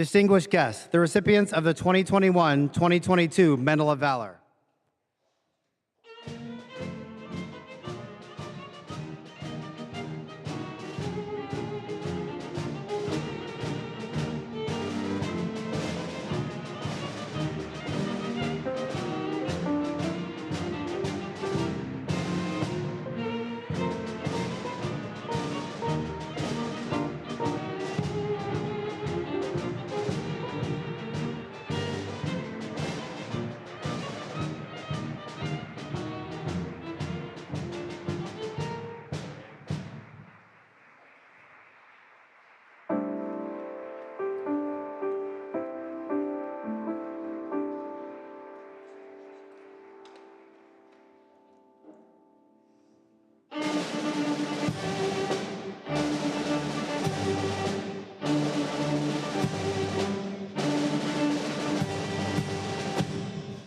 Distinguished guests, the recipients of the 2021-2022 Medal of Valor.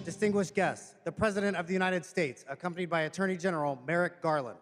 Distinguished guests, the President of the United States, accompanied by Attorney General Merrick Garland.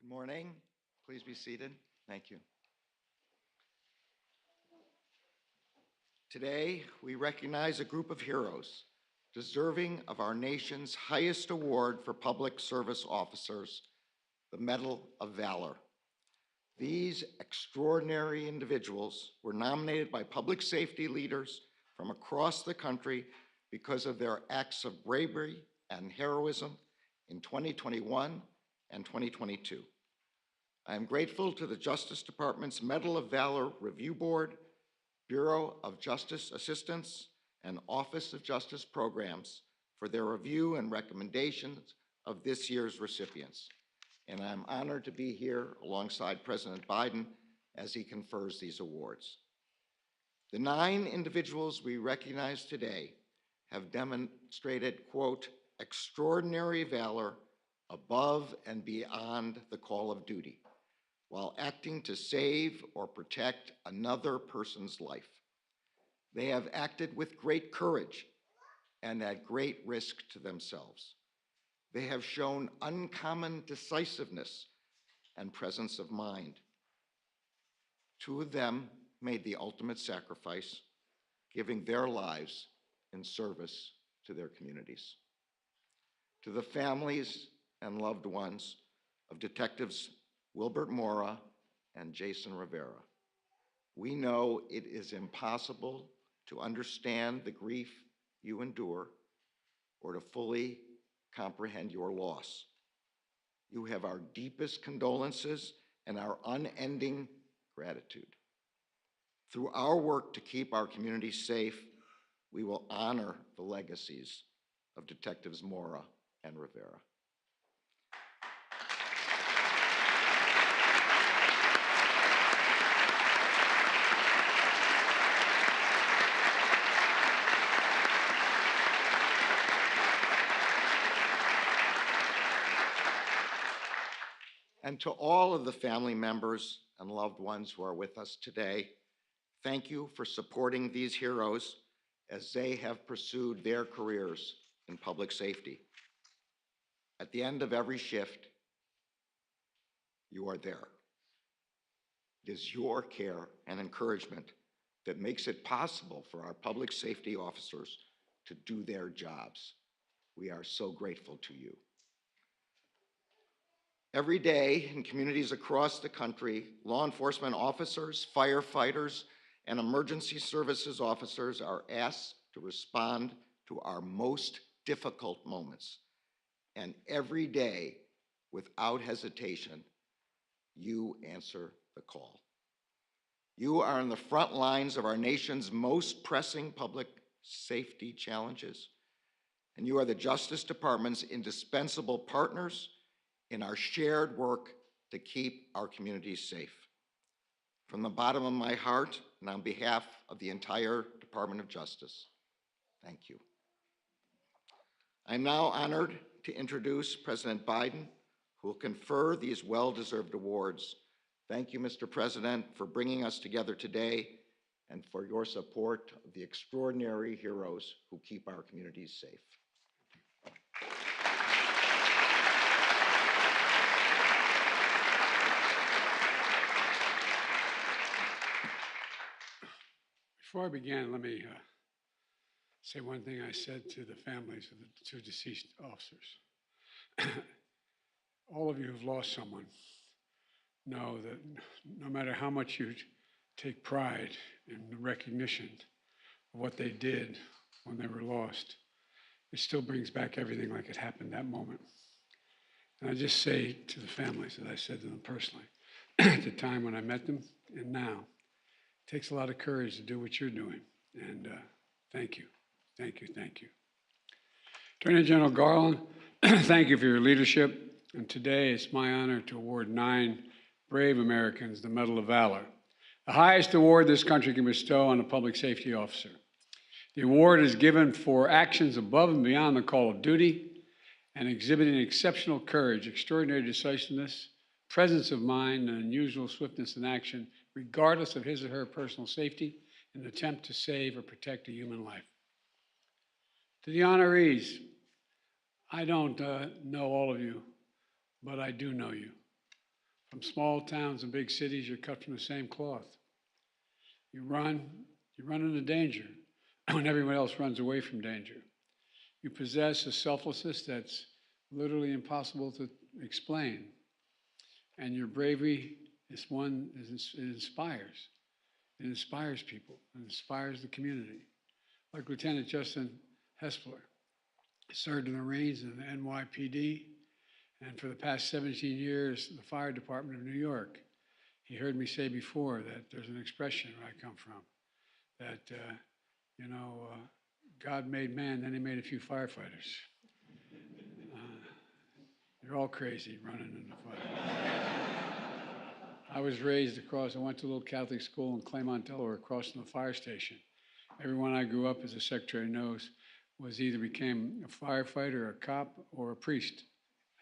Good morning. Please be seated. Thank you. Today, we recognize a group of heroes deserving of our nation's highest award for public service officers, the Medal of Valor. These extraordinary individuals were nominated by public safety leaders from across the country because of their acts of bravery and heroism in 2021 and 2022. I am grateful to the Justice Department's Medal of Valor Review Board, Bureau of Justice Assistance, and Office of Justice Programs for their review and recommendations of this year's recipients. And I'm honored to be here alongside President Biden as he confers these awards. The 9 individuals we recognize today have demonstrated, quote, extraordinary valor above and beyond the call of duty, while acting to save or protect another person's life. They have acted with great courage and at great risk to themselves. They have shown uncommon decisiveness and presence of mind. 2 of them made the ultimate sacrifice, giving their lives in service to their communities. To the families and loved ones of Detectives Wilbert Mora and Jason Rivera, we know it is impossible to understand the grief you endure or to fully comprehend your loss. You have our deepest condolences and our unending gratitude. Through our work to keep our communities safe, we will honor the legacies of Detectives Mora and Rivera. And to all of the family members and loved ones who are with us today, thank you for supporting these heroes as they have pursued their careers in public safety. At the end of every shift, you are there. It is your care and encouragement that makes it possible for our public safety officers to do their jobs. We are so grateful to you. Every day in communities across the country, law enforcement officers, firefighters, and emergency services officers are asked to respond to our most difficult moments. And every day, without hesitation, you answer the call. You are on the front lines of our nation's most pressing public safety challenges, and you are the Justice Department's indispensable partners in our shared work to keep our communities safe. From the bottom of my heart and on behalf of the entire Department of Justice, thank you. I'm now honored to introduce President Biden, who will confer these well-deserved awards. Thank you, Mr. President, for bringing us together today and for your support of the extraordinary heroes who keep our communities safe. Before I begin, let me say one thing I said to the families of the two deceased officers. All of you who've lost someone know that no matter how much you take pride in the recognition of what they did when they were lost, it still brings back everything like it happened that moment. And I just say to the families, as I said to them personally, at the time when I met them and now, it takes a lot of courage to do what you're doing. And thank you, thank you, thank you. Attorney General Garland, thank you for your leadership. And today it's my honor to award 9 brave Americans the Medal of Valor, the highest award this country can bestow on a public safety officer. The award is given for actions above and beyond the call of duty and exhibiting exceptional courage, extraordinary decisiveness, presence of mind, and unusual swiftness in action, regardless of his or her personal safety, in an attempt to save or protect a human life. To the honorees, I don't know all of you, but I do know you. From small towns and big cities, you're cut from the same cloth. You run into danger when everyone else runs away from danger. You possess a selflessness that's literally impossible to explain. And your bravery is one that inspires. It inspires people. It inspires the community. Like Lieutenant Justin Hespler, served in the Marines and the NYPD, and for the past 17 years, the Fire Department of New York. He heard me say before that there's an expression where I come from, that, God made man, then he made a few firefighters. You're all crazy running in the fire. I was raised I went to a little Catholic school in Claymont, Delaware, across from the fire station. Everyone I grew up, as the secretary knows, was either became a firefighter, a cop, or a priest.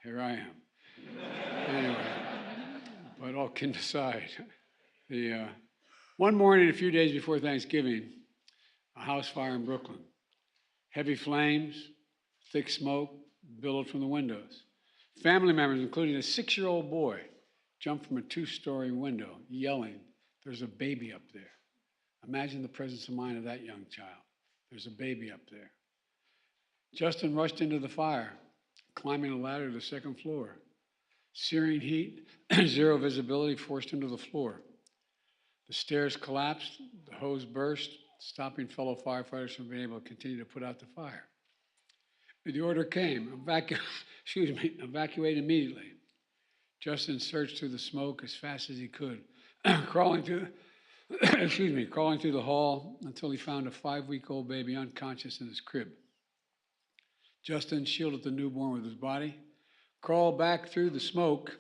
Here I am. Anyway, but all kidding aside, one morning, a few days before Thanksgiving, a house fire in Brooklyn. Heavy flames, thick smoke billowed from the windows. Family members, including a 6-year-old boy, jumped from a 2-story window, yelling, "There's a baby up there." Imagine the presence of mind of that young child. There's a baby up there. Justin rushed into the fire, climbing a ladder to the 2nd floor. Searing heat, zero visibility forced him to the floor. The stairs collapsed, the hose burst, stopping fellow firefighters from being able to continue to put out the fire. The order came, evacuate immediately. Justin searched through the smoke as fast as he could, crawling through the hall until he found a 5-week-old baby unconscious in his crib. Justin shielded the newborn with his body, crawled back through the smoke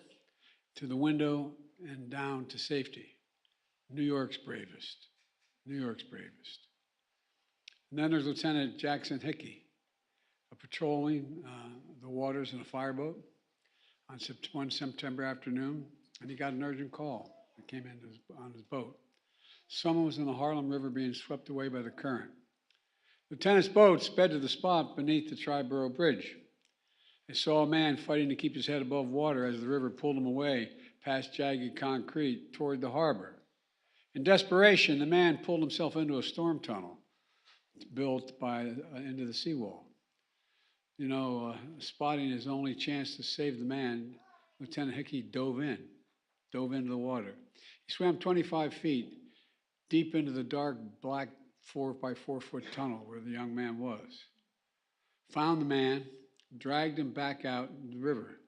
to the window and down to safety. New York's bravest. New York's bravest. And then there's Lieutenant Jackson Hickey, patrolling the waters in a fireboat on one September afternoon, and he got an urgent call that came in on his boat. Someone was in the Harlem River being swept away by the current. Lieutenant's boat sped to the spot beneath the Triborough Bridge. They saw a man fighting to keep his head above water as the river pulled him away past jagged concrete toward the harbor. In desperation, the man pulled himself into a storm tunnel built into the seawall. Spotting his only chance to save the man, Lieutenant Hickey dove into the water. He swam 25 feet deep into the dark, black 4-by-4-foot tunnel where the young man was. Found the man, dragged him back out in the river.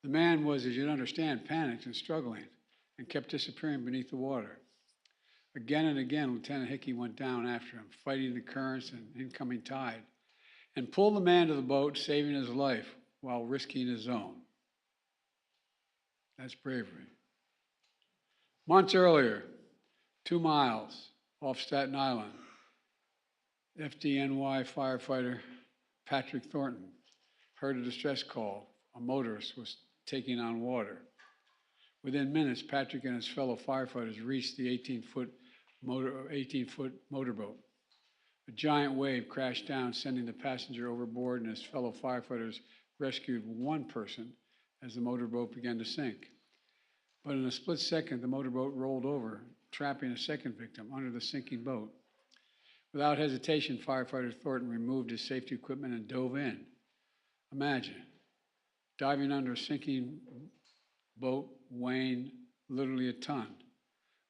The man was, as you'd understand, panicked and struggling and kept disappearing beneath the water. Again and again, Lieutenant Hickey went down after him, fighting the currents and incoming tide, and pulled the man to the boat, saving his life while risking his own. That's bravery. Months earlier, 2 miles off Staten Island, FDNY firefighter Patrick Thornton heard a distress call. A motorist was taking on water. Within minutes, Patrick and his fellow firefighters reached the 18-foot motorboat. A giant wave crashed down, sending the passenger overboard, and his fellow firefighters rescued one person as the motorboat began to sink. But in a split second, the motorboat rolled over, trapping a second victim under the sinking boat. Without hesitation, firefighter Thornton removed his safety equipment and dove in. Imagine diving under a sinking boat weighing literally a ton,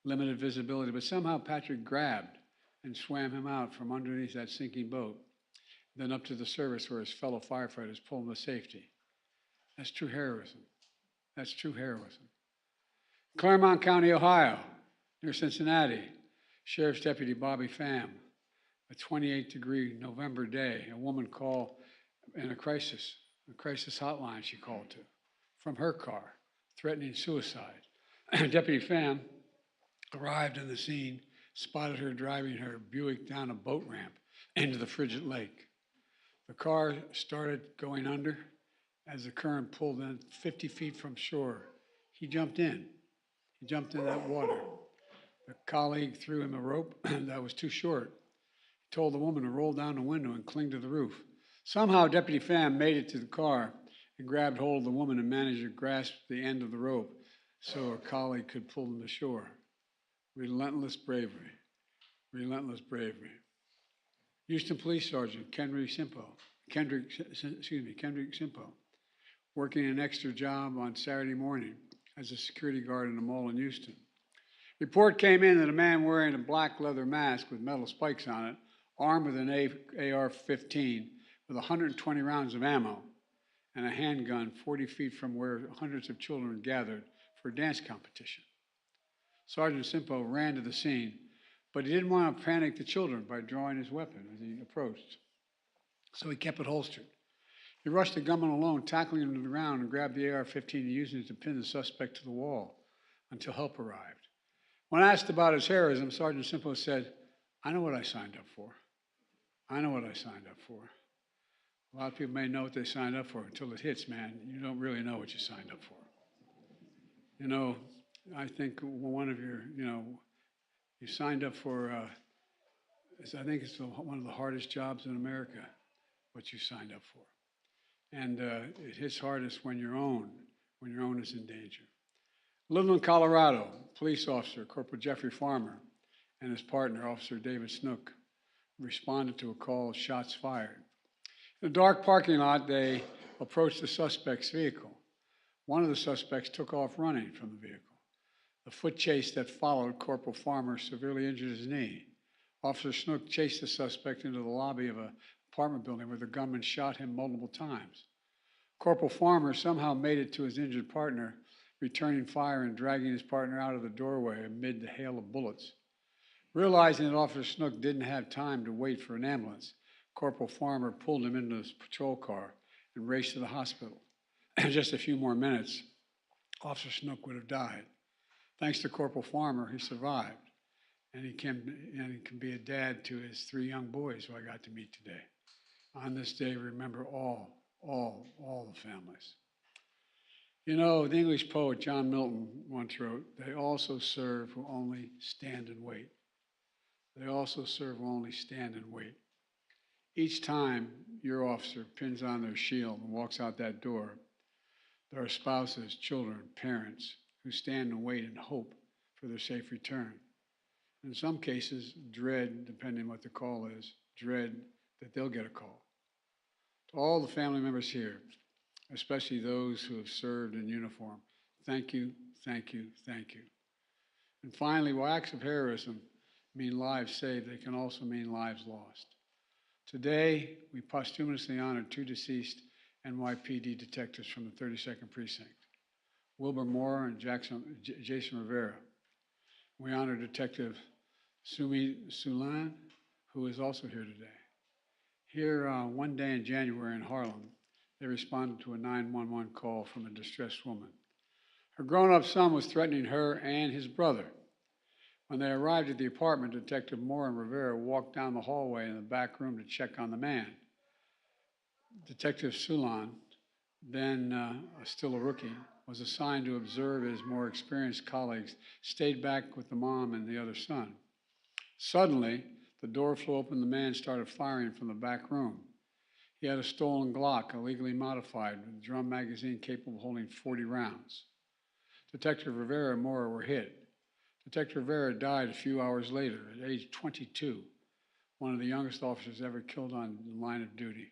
limited visibility, but somehow Patrick grabbed and swam him out from underneath that sinking boat, then up to the surface where his fellow firefighters pulled him to safety. That's true heroism. That's true heroism. Claremont County, Ohio, near Cincinnati, Sheriff's Deputy Bobby Pham, a 28-degree November day, a woman called in a crisis hotline she called to, from her car, threatening suicide. Deputy Pham arrived on the scene, spotted her driving her Buick down a boat ramp into the frigid lake. The car started going under as the current pulled in 50 feet from shore. He jumped in. He jumped in that water. The colleague threw him a rope that was too short. He told the woman to roll down the window and cling to the roof. Somehow, Deputy Pham made it to the car and grabbed hold of the woman and managed to grasp the end of the rope so her colleague could pull them to shore. Relentless bravery. Relentless bravery. Houston Police Sergeant Kendrick Simpo, working an extra job on Saturday morning as a security guard in a mall in Houston. Report came in that a man wearing a black leather mask with metal spikes on it, armed with an AR-15 with 120 rounds of ammo and a handgun 40 feet from where hundreds of children gathered for a dance competition. Sergeant Simpo ran to the scene, but he didn't want to panic the children by drawing his weapon as he approached. So he kept it holstered. He rushed the gunman alone, tackling him to the ground, and grabbed the AR-15 and using it to pin the suspect to the wall until help arrived. When asked about his heroism, Sergeant Simpo said, "I know what I signed up for. I know what I signed up for." A lot of people may know what they signed up for until it hits, man. You don't really know what you signed up for. You know, I think one of your, you signed up for, I think it's one of the hardest jobs in America, what you signed up for. And it hits hardest when your own is in danger. Littleton, Colorado, police officer Corporal Jeffrey Farmer and his partner, Officer David Snook, responded to a call of shots fired. In a dark parking lot, they approached the suspect's vehicle. One of the suspects took off running from the vehicle. The foot chase that followed, Corporal Farmer severely injured his knee. Officer Snook chased the suspect into the lobby of an apartment building where the gunman shot him multiple times. Corporal Farmer somehow made it to his injured partner, returning fire and dragging his partner out of the doorway amid the hail of bullets. Realizing that Officer Snook didn't have time to wait for an ambulance, Corporal Farmer pulled him into his patrol car and raced to the hospital. In just a few more minutes, Officer Snook would have died. Thanks to Corporal Farmer, he survived, and he can be a dad to his 3 young boys who I got to meet today. On this day, remember all the families. You know, the English poet John Milton once wrote, "They also serve who only stand and wait." They also serve who only stand and wait. Each time your officer pins on their shield and walks out that door, there are spouses, children, parents who stand and wait and hope for their safe return. In some cases, dread, depending on what the call is, dread that they'll get a call. To all the family members here, especially those who have served in uniform, thank you, thank you, thank you. And finally, while acts of heroism mean lives saved, they can also mean lives lost. Today, we posthumously honored 2 deceased NYPD detectives from the 32nd Precinct, Wilbur Moore and Jason Rivera. We honor Detective Sumi Sulan, who is also here today. Here, one day in January in Harlem, they responded to a 911 call from a distressed woman. Her grown-up son was threatening her and his brother. When they arrived at the apartment, Detective Moore and Rivera walked down the hallway in the back room to check on the man. Detective Sulan, then still a rookie, was assigned to observe as more experienced colleagues stayed back with the mom and the other son. Suddenly, the door flew open and the man started firing from the back room. He had a stolen Glock, illegally modified, with a drum magazine capable of holding 40 rounds. Detective Rivera and Moore were hit. Detective Rivera died a few hours later at age 22, one of the youngest officers ever killed on the line of duty.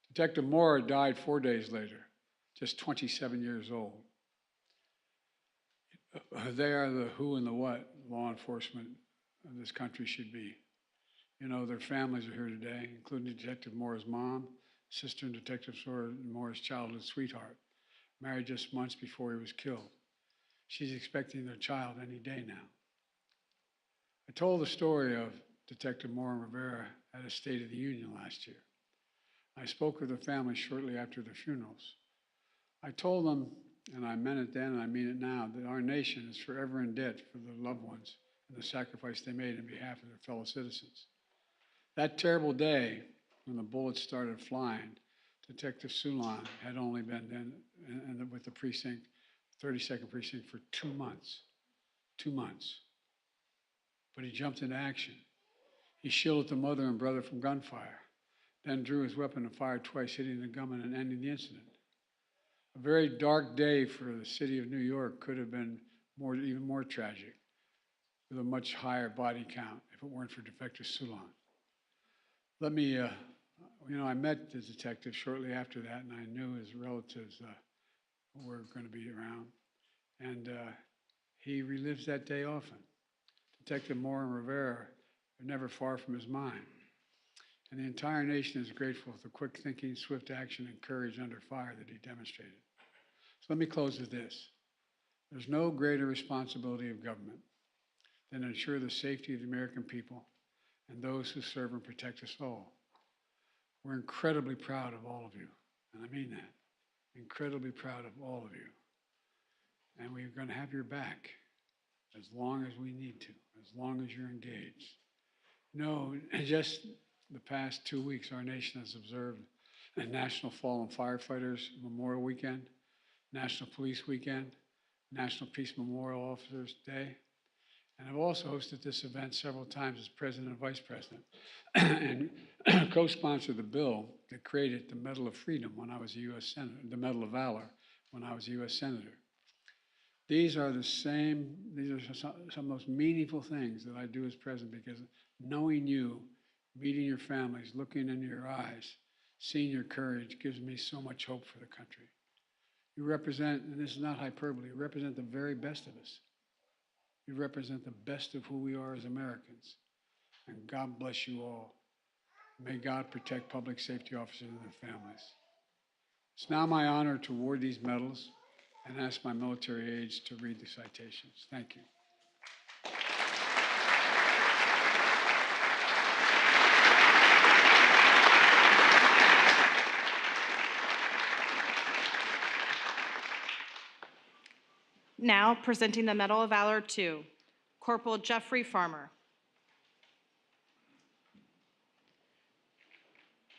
Detective Moore died 4 days later, just 27 years old. They are the who and the what law enforcement of this country should be. You know, their families are here today, including Detective Moore's mom, sister and Detective Moore's childhood sweetheart, married just months before he was killed. She's expecting their child any day now. I told the story of Detective Moore and Rivera at a State of the Union last year. I spoke with the family shortly after their funerals. I told them, and I meant it then and I mean it now, that our nation is forever in debt for their loved ones and the sacrifice they made on behalf of their fellow citizens. That terrible day when the bullets started flying, Detective Sulan had only been then with the precinct, 32nd precinct, for 2 months. 2 months. But he jumped into action. He shielded the mother and brother from gunfire, then drew his weapon and fired twice, hitting the gunman and ending the incident. A very dark day for the city of New York could have been even more tragic, with a much higher body count if it weren't for Detective Sulan. Let me, I met the detective shortly after that, and I knew his relatives were going to be around. And he relives that day often. Detective Moore and Rivera are never far from his mind. And the entire nation is grateful for the quick thinking, swift action, and courage under fire that he demonstrated. So let me close with this. There's no greater responsibility of government than to ensure the safety of the American people and those who serve and protect us all. We're incredibly proud of all of you, and I mean that. Incredibly proud of all of you. And we're going to have your back as long as we need to, as long as you're engaged. No, just the past 2 weeks, our nation has observed a National Fallen Firefighters Memorial Weekend, National Police Weekend, National Peace Memorial Officers Day. And I've also hosted this event several times as president and vice president and co-sponsored the bill that created the Medal of Freedom when I was a U.S. Senator, the Medal of Valor when I was a U.S. Senator. These are some of the most meaningful things that I do as president, because knowing you, meeting your families, looking into your eyes, seeing your courage gives me so much hope for the country. You represent, and this is not hyperbole, you represent the very best of us. You represent the best of who we are as Americans. And God bless you all. May God protect public safety officers and their families. It's now my honor to award these medals and ask my military aides to read the citations. Thank you. Now presenting the Medal of Valor to Corporal Jeffrey Farmer.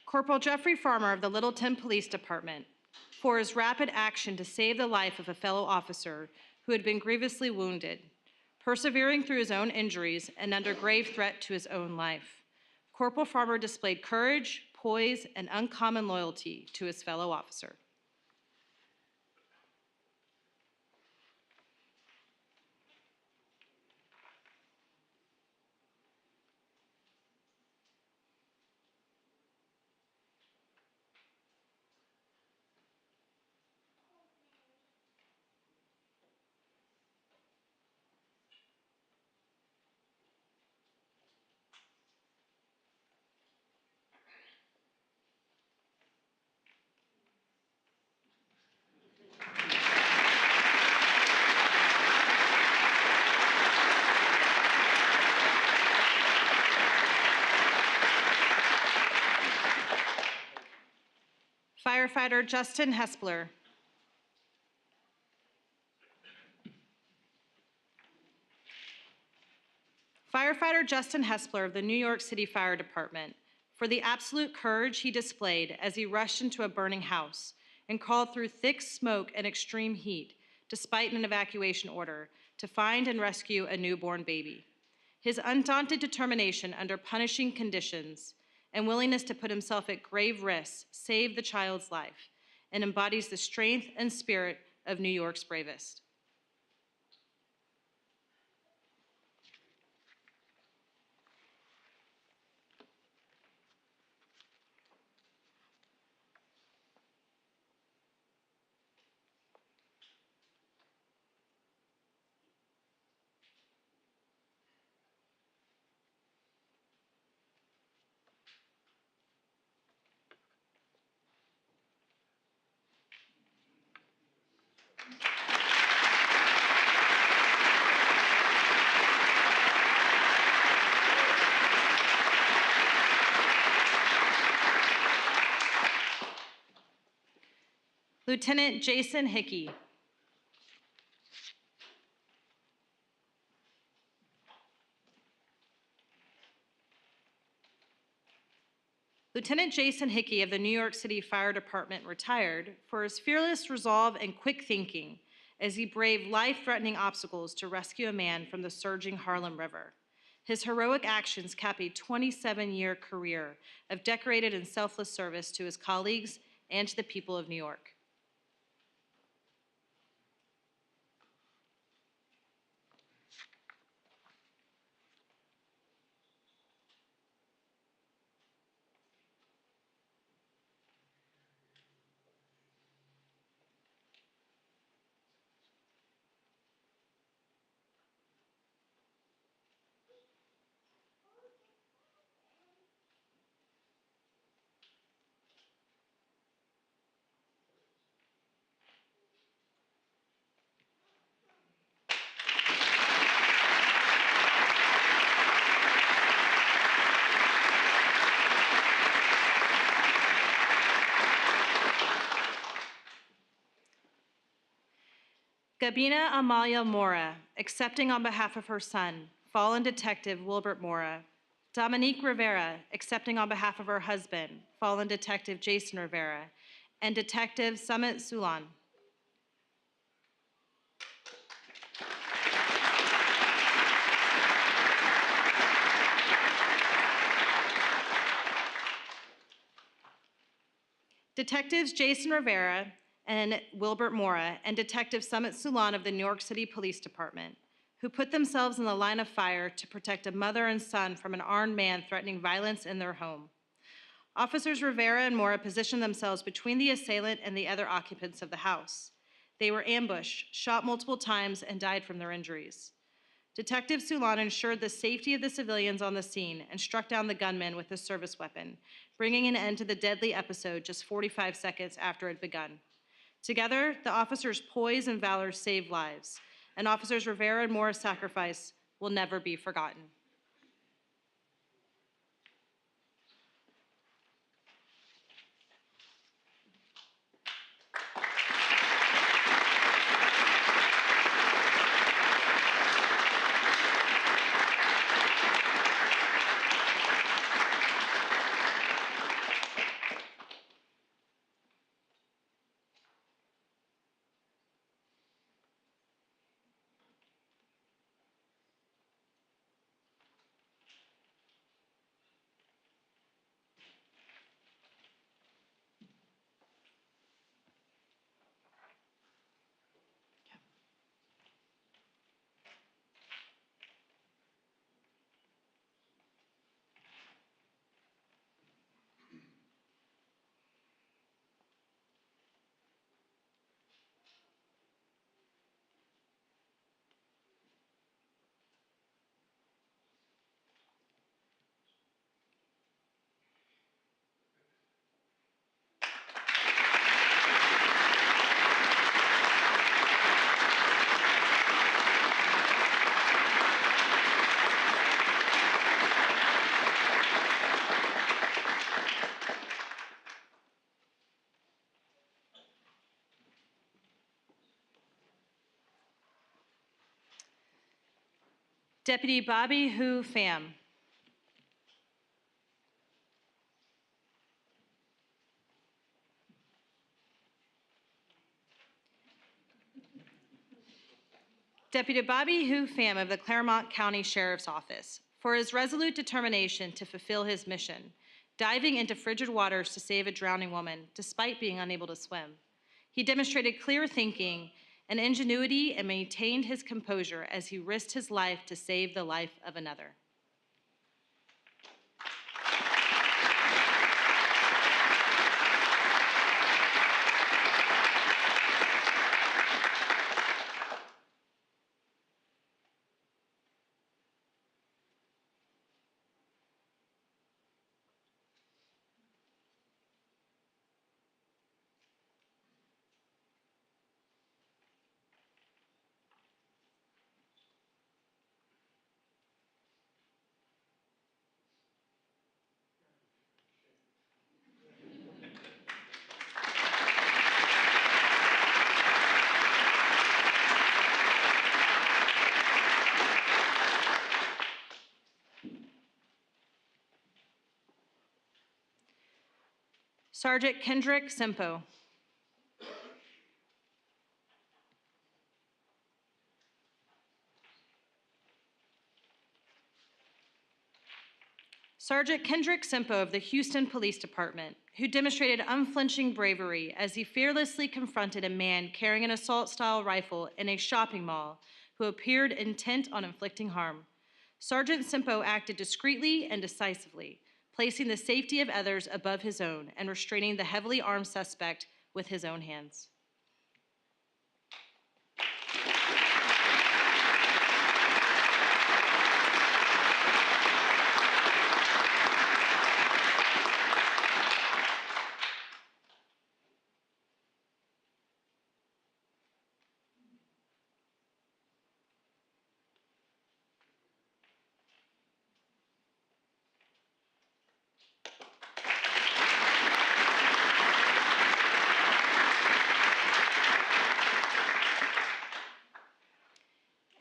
Corporal Jeffrey Farmer of the Littleton Police Department, for his rapid action to save the life of a fellow officer who had been grievously wounded, persevering through his own injuries and under grave threat to his own life. Corporal Farmer displayed courage, poise, and uncommon loyalty to his fellow officer. Firefighter Justin Hespler. Firefighter Justin Hespler of the New York City Fire Department for the absolute courage he displayed as he rushed into a burning house and crawled through thick smoke and extreme heat, despite an evacuation order, to find and rescue a newborn baby. His undaunted determination under punishing conditions and willingness to put himself at grave risk saved the child's life and embodies the strength and spirit of New York's bravest. Lieutenant Jason Hickey. Lieutenant Jason Hickey of the New York City Fire Department retired for his fearless resolve and quick thinking as he braved life-threatening obstacles to rescue a man from the surging Harlem River. His heroic actions cap a 27-year career of decorated and selfless service to his colleagues and to the people of New York. Gabina Amalia Mora, accepting on behalf of her son, fallen detective Wilbert Mora. Dominique Rivera, accepting on behalf of her husband, fallen detective Jason Rivera, and Detective Summit Sulan. Detectives Jason Rivera and Wilbert Mora and Detective Summit Sulan of the New York City Police Department, who put themselves in the line of fire to protect a mother and son from an armed man threatening violence in their home. Officers Rivera and Mora positioned themselves between the assailant and the other occupants of the house. They were ambushed, shot multiple times, and died from their injuries. Detective Sulan ensured the safety of the civilians on the scene and struck down the gunman with his service weapon, bringing an end to the deadly episode just 45 seconds after it had begun. Together, the officers' poise and valor saved lives, and Officers Rivera and Mora's sacrifice will never be forgotten. Deputy Bobby Hu Pham. Deputy Bobby Hu Pham of the Claremont County Sheriff's Office for his resolute determination to fulfill his mission, diving into frigid waters to save a drowning woman despite being unable to swim. He demonstrated clear thinking and ingenuity and maintained his composure as he risked his life to save the life of another. Sergeant Kendrick Sempo. Sergeant Kendrick Sempo of the Houston Police Department, who demonstrated unflinching bravery as he fearlessly confronted a man carrying an assault-style rifle in a shopping mall who appeared intent on inflicting harm. Sergeant Sempo acted discreetly and decisively, placing the safety of others above his own and restraining the heavily armed suspect with his own hands.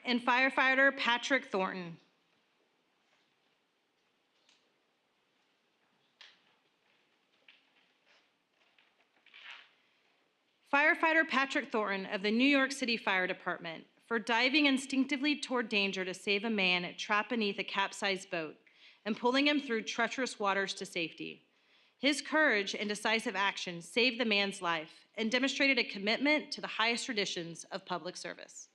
And firefighter Patrick Thornton. Firefighter Patrick Thornton of the New York City Fire Department for diving instinctively toward danger to save a man trapped beneath a capsized boat and pulling him through treacherous waters to safety. His courage and decisive action saved the man's life and demonstrated a commitment to the highest traditions of public service.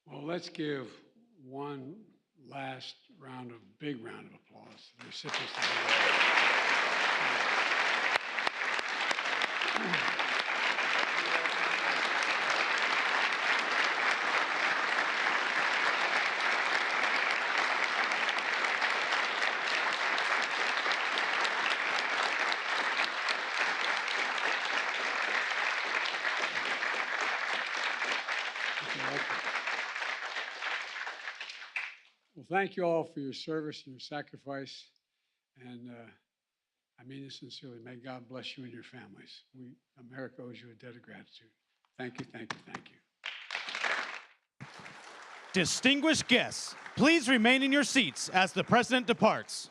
Well, let's give one last big round of applause to the recipients of the award. Well, thank you all for your service and your sacrifice. And I mean this sincerely. May God bless you and your families. America owes you a debt of gratitude. Thank you, thank you, thank you. Distinguished guests, please remain in your seats as the President departs.